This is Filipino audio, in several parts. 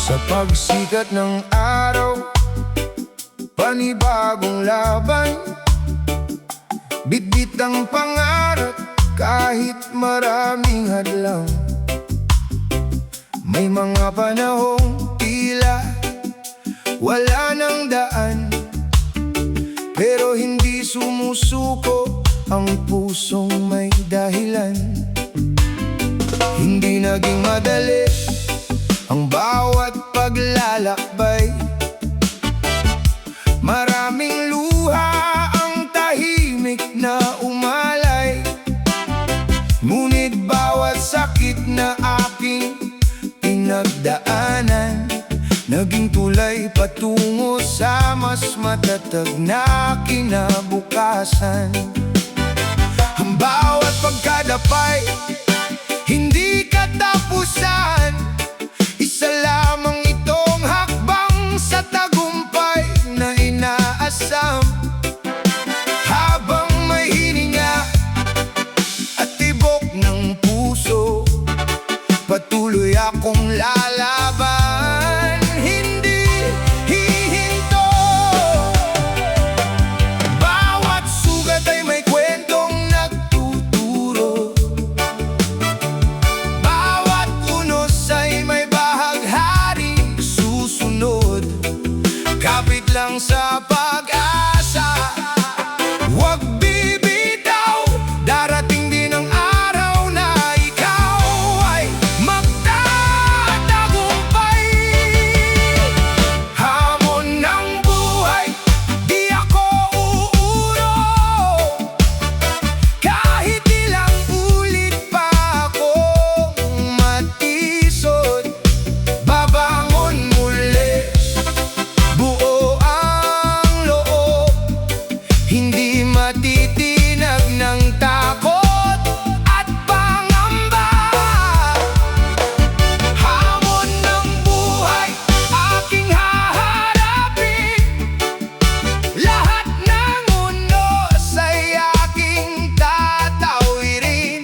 Sa pagsikat ng araw, panibagong laban. Bitbit ang pangarap kahit maraming hadlang. May mga panahong tila wala nang daan, pero hindi sumusuko ang pusong may dahilan. Hindi naging madali ang bawat paglalakbay. Maraming luha ang tahimik na umalay, ngunit bawat sakit na aking pinagdaanan naging tulay patungo sa mas matatag na kinabukasan. Ang bawat pagkadapay, hindi katapusan. Isa lamang itong hakbang sa tagumpay na inaasam. Habang may hininga at tibok ng puso, patuloy akong lalaban. Hindi hihinto. Bawat sugat ay may kwentong nagtuturo. Bawat unos ay may bahagharing susunod. Kapit lang sa pag-asa, huwag bibitaw. Darating din ang araw na ikaw ay magtatagumpay. Hamon ng buhay, di ako uurong. Kahit ilang ulit pa akong matisod, babangon muli, buo ang loob. Hindi matitinag ng takot at pangamba. Hamon ng buhay, aking haharapin. Lahat ng unos ay aking tatawirin.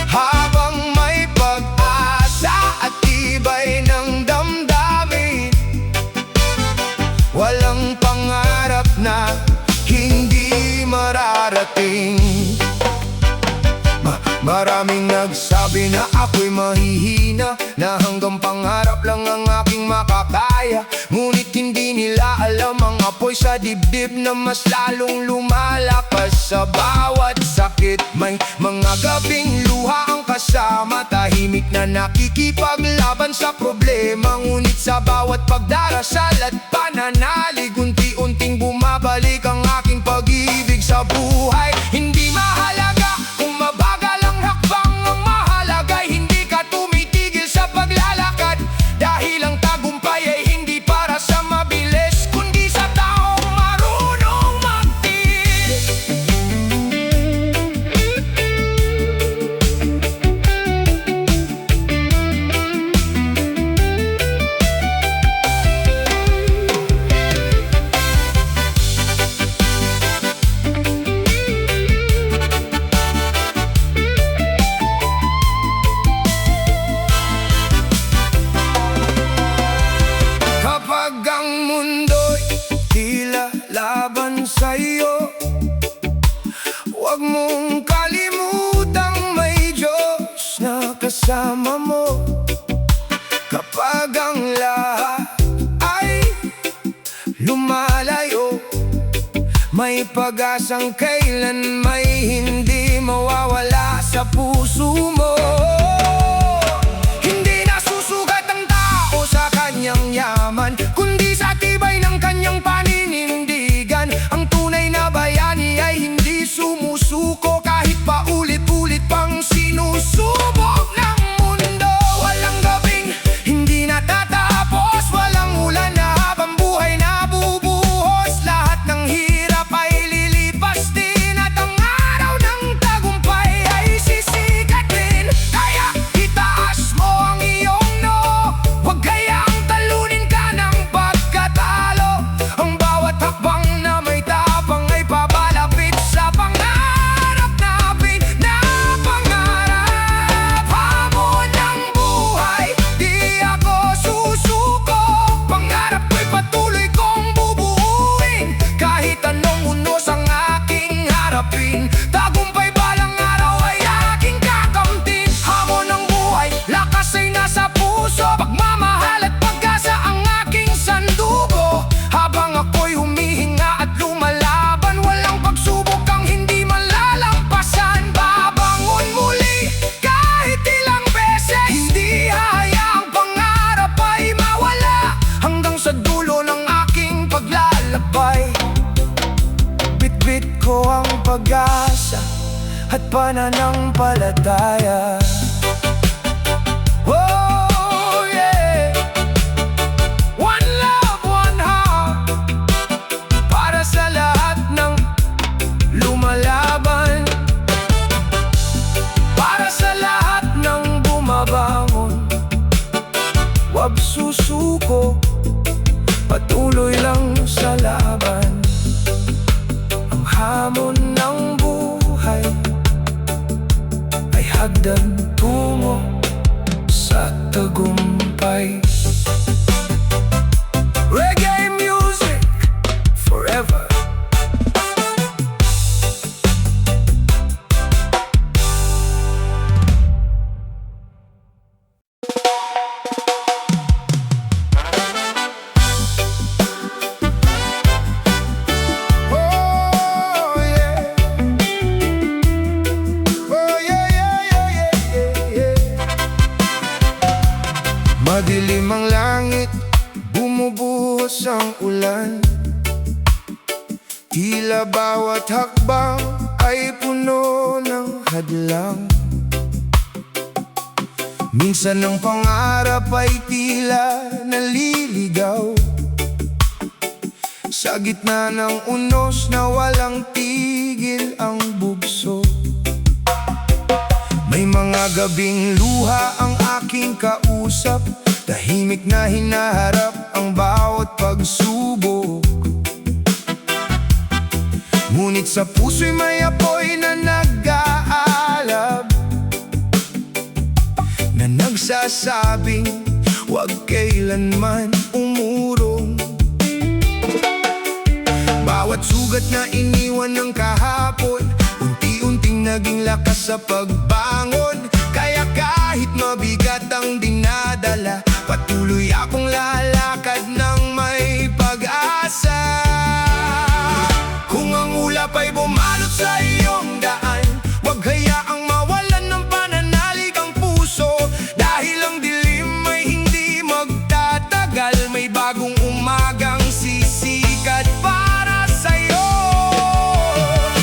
Habang may pag-asa at tibay ng damdamin, walang pangarap na hindi mararating. Maraming nagsabi na ako'y mahihina, na hanggang pangarap lang ang aking makakaya. Ngunit hindi nila alam ang apoy sa dibdib na mas lalong lumalakas. Sa bawat sakit may mga gabing luha ang kasama, tahimik na nakikipaglaban sa problema. Ngunit sa bawat pagdarasal at pananalig, unti-unting bumabalik ang aking pag-ibig sa buhay. Hindi mahalaga kung mabagal ang hakbang, ang mahalaga ay hindi ka tumitigil sa paglalakad. Dahil ang tagumpay ay hindi para sa mabilis, kundi sa taong marunong magtiis. Kapag ang mundo'y tila laban sa'yo, huwag mong kalimutang may Diyos na kasama mo. Kapag ang lahat ay lumalayo, may pag-asang kailan may hindi mawawala sa puso mo. Hindi nasusugat ang tao sa kanyang yaman, kundi sa tibay ng kanyang paninindigan. Ang tunay na bayani ay hindi sumusuko kahit paulit-ulit pang sinusubok ng mundo. Walang gabing hindi natatapos, walang ulan na habang buhay nabubuhos. Lahat ng hirap ay lilipas din, at ang araw ng tagumpay ay sisikat din. pananampalataya. Oh yeah, one love, one heart, para sa lahat ng lumalaban, para sa lahat ng bumabangon. Huwag susuko, patuloy lang sa laban. Ang hamon ng buhay ay hagdan tungo sa tagumpay. Reggae music forever. Madilim ang langit, bumubuhos ang ulan. Tila bawat hakbang ay puno ng hadlang. Minsan ang pangarap ay tila naliligaw sa gitna ng unos na walang tigil ang bugso. May mga gabing luha ang aking kausap, tahimik na hinaharap ang bawat pagsubok. Ngunit sa puso'y may apoy na nag-aalab, na nagsasabing huwag kailanman umurong. Bawat sugat na iniwan ng kahapon, unti-unting naging lakas sa pagbangon. Kaya kahit mabigat ang dinadala, patuloy akong lalakad ng may pag-asa. Kung ang ulap ay bumalot sa iyong daan, huwag hayaang mawalan ng pananalig ang puso. Dahil ang dilim ay hindi magtatagal, may bagong umagang sisikat para sa'yo.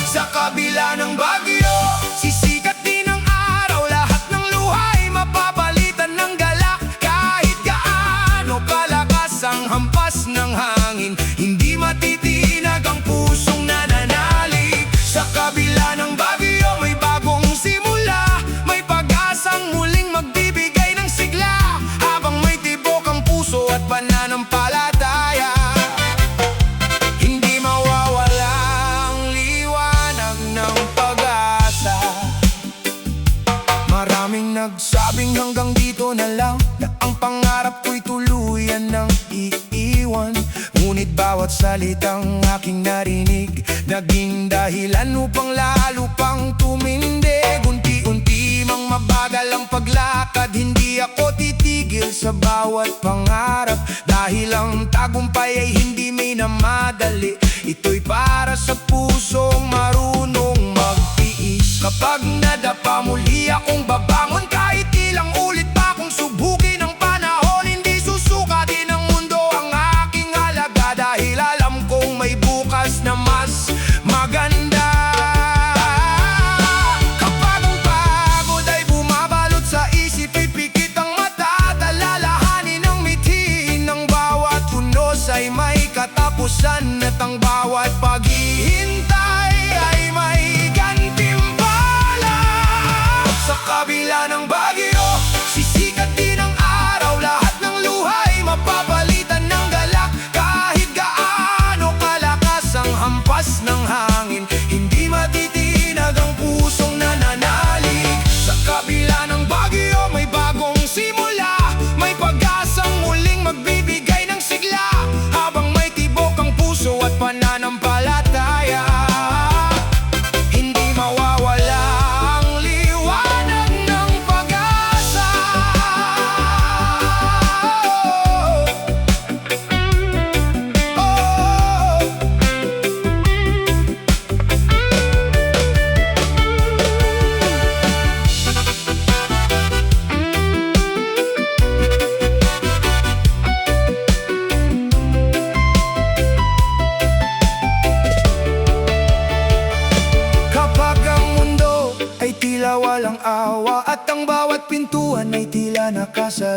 Sa kabila ng bagyo, sisikat din ang araw. Lahat ng luhay mapapalitan ng galak. Kahit gaano kalakas ang hampas ng hangin, hindi matitinag ang pusong nananalig. Sa kabila ng bagyo, may bagong simula, may pag-asang muling magbibigay ng sigla. Habang may tibok ang puso at pananampalataya, hindi mawawala ang liwanag ng pag-asa. Maraming nagsabing hanggang dito na lang, na ang pangarap ko'y tuluyan ng iiwan. Ngunit bawat salitang aking narinig, naging dahilan upang lalo pang tumindig. Unti-unti mang mabagal ang paglakad, hindi ako titigil sa bawat pangarap. Dahil ang tagumpay ay hindi may namadali, ito'y para sa pusong marunong magtiis. Kapag nadapa muli akong babangon, kahit ilang ulit pa akong subukin ang panahon, hindi susukatin ng mundo ang aking halaga. Dahil alam kong may bukas na mas maganda. Kapag ang pagod ay bumabalot sa isip, ipikit ang mata, alalahanin ang mithiin ng bawat unos ay may katapusan. At ang bawat paghihintay ay may gantimpala. Sa kabila ng bagyo, sisikat din ang araw. Lahat ng luhay mapapalitan ng galak. Kahit gaano kalakas ang hampas ng hangin, hindi matitinag ang pusong nananalig. Sa kabila ng bagyo, may bagong simula, may pag-asang muling magbibigay ng sigla. Habang may tibok ang puso at pananampalataya,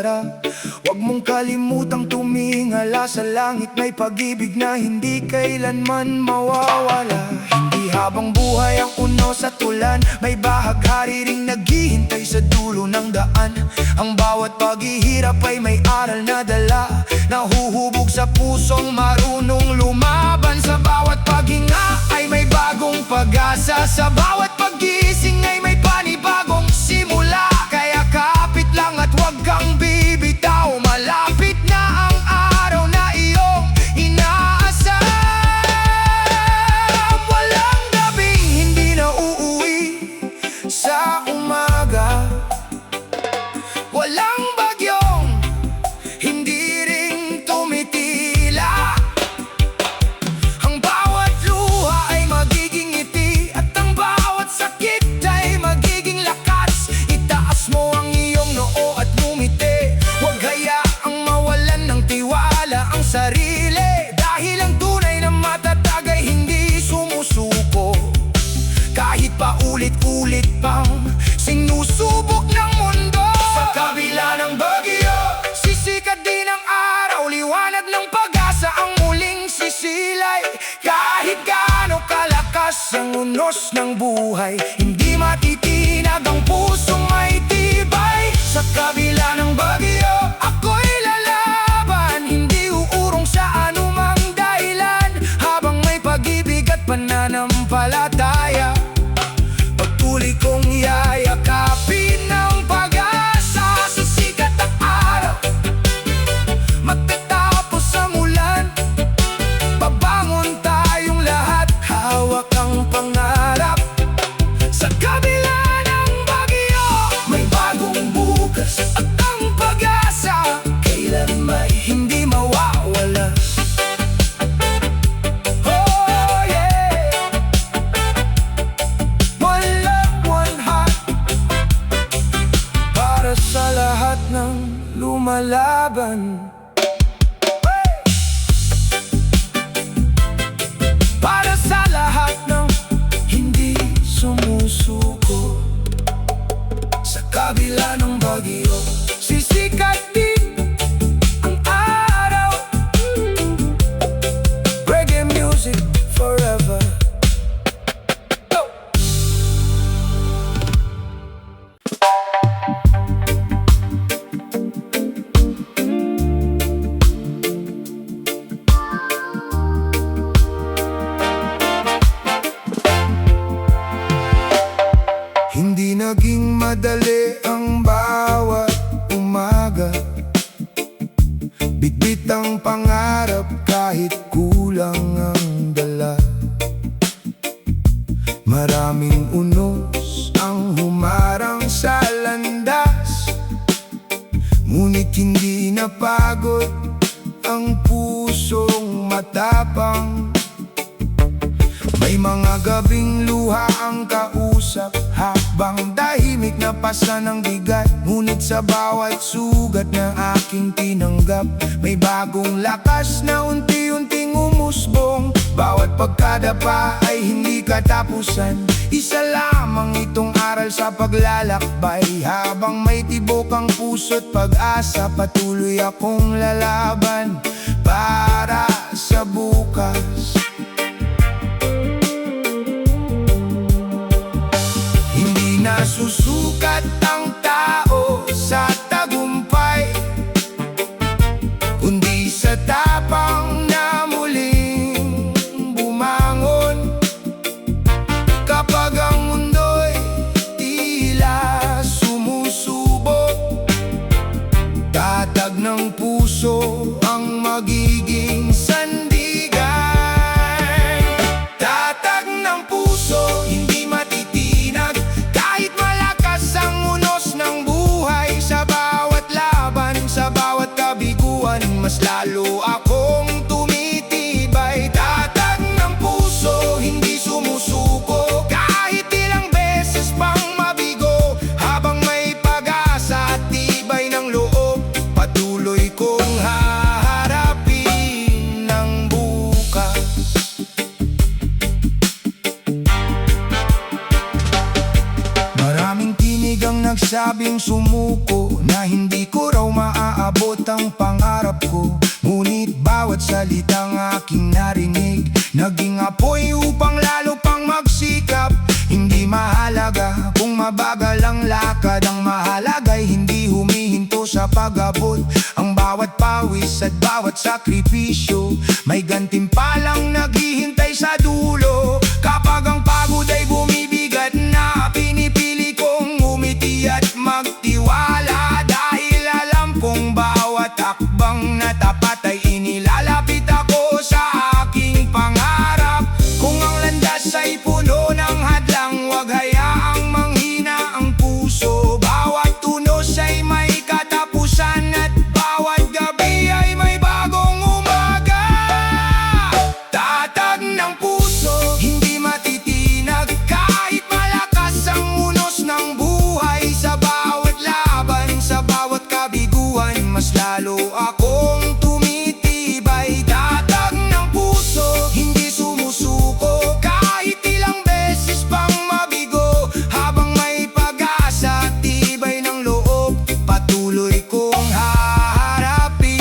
masarap. Huwag mong kalimutang tumingala sa langit, may pag-ibig na hindi kailanman mawawala. Hindi habang buhay ang unos at ulan, may bahaghari ring naghihintay sa dulo ng daan. Ang bawat paghihirap ay may aral na dala, nahuhubog sa pusong marunong lumaban. Sa bawat paghinga ay may bagong pag-asa, sa bawat paggising ay may panibagong simula. Kaya kapit lang at huwag kang bibitaw, malapit na ang araw na iyong inaasam. Walang gabing hindi na uuwi sa umaga, walang bagyong hindi ring tumitila. Ang bawat luha ay magiging ngiti, at ang bawat sakit ay magiging lakas. Itaas mo ang iyong noo at ngumiti, huwag hayaang mawalan ng tiwala ang sarili, dahil ang tunay na matatag ay hindi sumusuko. Kahit pa ulit-ulit pang sinusubok ng mundo, sa kabila ng bagyo, sisikat din ang araw, liwanag ng pag-asa ang muling sisilay. Kahit gaano kalakas ang unos ng buhay, hindi matitinag ang pusong may tibay. Sa kabila ng bagyo, ako'y lalaban, hindi uurong sa anumang dahilan. Habang may pag-ibig at pananampalataya, pagtuloy kong yayakapin ng pag-asa. Sa sikat ng araw, magtatapos ang ulan, babangon tayong lahat, hawak ang pangarap. Sa kabila ng bagyo, may bagong bukas, at ang pag-asa kailan may hindi mawawala. Oh yeah, one love, one heart, para sa lahat ng lumalaban. Para sa lahat ng hindi sumusuko, sa kabila ng bagyo, sisikat din ang araw. Reggae music forever. Go! Hindi naging madali ang bawat umaga, bitbit ang pangarap kahit kulang ang dala. Maraming unos ang humarang sa landas, ngunit hindi napagod ang pusong matapang. May mga gabing luha ang kausap, habang dahimik na pasa ng bigat. Ngunit sa bawat sugat na aking tinanggap, may bagong lakas na unti-unting umusbong. Bawat pagkadapa ay hindi katapusan, isa lamang itong aral sa paglalakbay. Habang may tibok ang puso't pag-asa, patuloy akong lalaban para sa bukas. Nasusukat ang tao sa tagumpay, kundi sa tapang na muling bumangon. Kapag ang mundo'y tila sumusubok, tatag ng puso ang magiging sandigan. Tatag ng puso, hindi matitinag kahit malakas ang unos ng buhay. Sa bawat laban, sa bawat kabiguan, mas lalo akong tumitibay. Tatag ng puso, hindi sumusuko kahit ilang beses pang mabigo. Habang may pag-asa at tibay ng loob, patuloy kong haharapin ng bukas. Maraming tinig ang nagsabing sumuko, na hindi ko raw bawat ang pangarap ko. Ngunit bawat salitang aking narinig naging apoy upang lalo pang magsikap. Hindi mahalaga kung mabagal ang lakad, ang mahalaga'y hindi humihinto sa pag-abot. Ang bawat pawis at bawat sakripisyo may gantimpalang naghihintay sa dulo. Kapag ang pagod ay bumibigat na, pinipili kong umiti at magtiwala. Dahil alam kong bawat hakbang na tapat ay inilalapit ako sa aking pangarap. Kung ang landas ay puno ng hadlang, huwag hayaang manghina ang puso. Bawat tunos ay may katapusan at bawat gabi ay may bagong umaga. Tatag ng puso, hindi matitinag kahit malakas ang unos ng buhay. Sa bawat laban, sa bawat kabiguan, mas lalo akong tumitibay. Tatag ng puso, hindi sumusuko kahit ilang beses pang mabigo. Habang may pag-asa, tibay ng loob, patuloy kong haharapin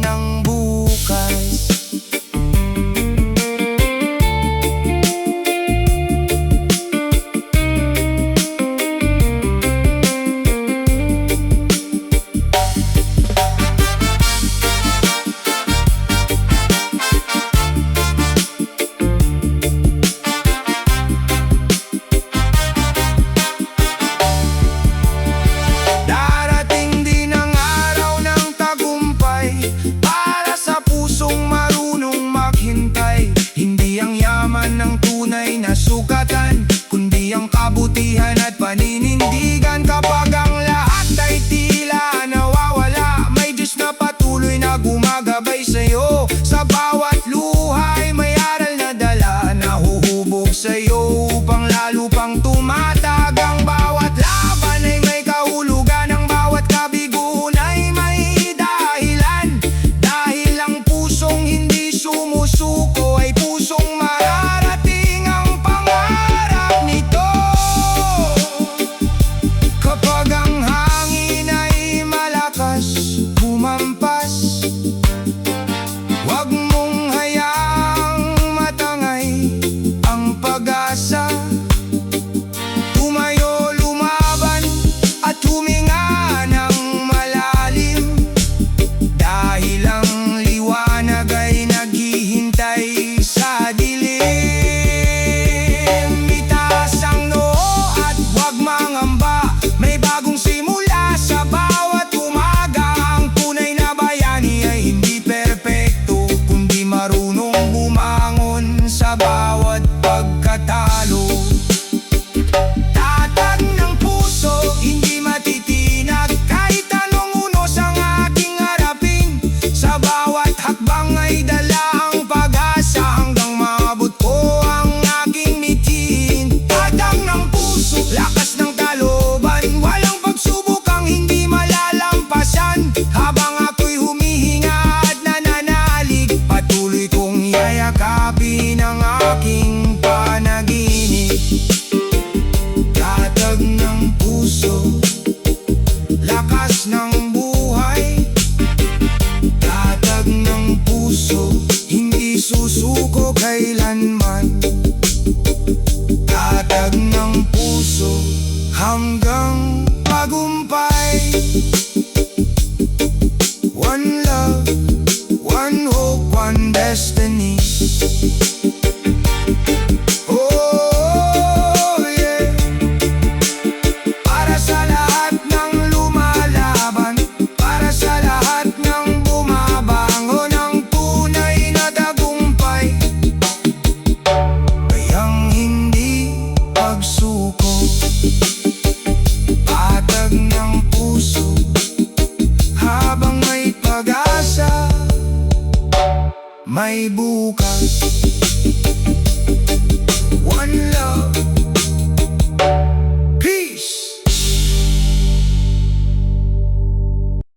ang bukas. Darating din ang araw ng tagumpay para sa pusong marunong maghintay. Hindi ang yaman ng tunay na sukatan, kundi ang kabutihan at paninindigan. Kapag ang lahat ay tila nawawala, may Diyos na patuloy na gumagabay sa'yo. Sa bawat luha ay may aral na dala, nahuhubog sa'yo upang lalo pang tumatag. Ang bawat laban ay may kahulugan, ang bawat kabiguan ay may dahilan. Dahil ang pusong hindi sumusuko ay pusong mararating ang pangarap nito. Kapag ang hangin ay malakas humampas, huwag mong hayaang matangay ang pag-asa. Tumayo, lumaban at huminga ng malalim, dahil ang liwanag ay naghihintay sa dilim. Itaas ang noo at huwag mangamba, may bagong simula sa bawat umaga. Ang tunay na bayani ay hindi perpekto, kundi marunong bumangon sa bawat pagkatalo. Tatag ng puso, hindi matitinag kahit anong unos ang aking harapin. Sa bawat hakbang ay dala ang pag-asa hanggang maabot ko ang aking mitin. Tatag ng puso, lakas ng kalooban, walang pagsubok ang hindi malalampasan. Habang ako'y humihinga at nananalig, patuloy kong yayakapin ang aking panaginip. Tatag ng puso, lakas ng buhay. Tatag ng puso, hindi susuko kailanman. Tatag ng puso, hanggang tagumpay. One love, one hope, one destiny. Oh yeah. Para sa lahat ng lumalaban, para sa lahat ng bumabangon, ang tunay na tagumpay kayang hindi pagsuko. Patag ng puso, habang may pag-asa, may bukas. One love,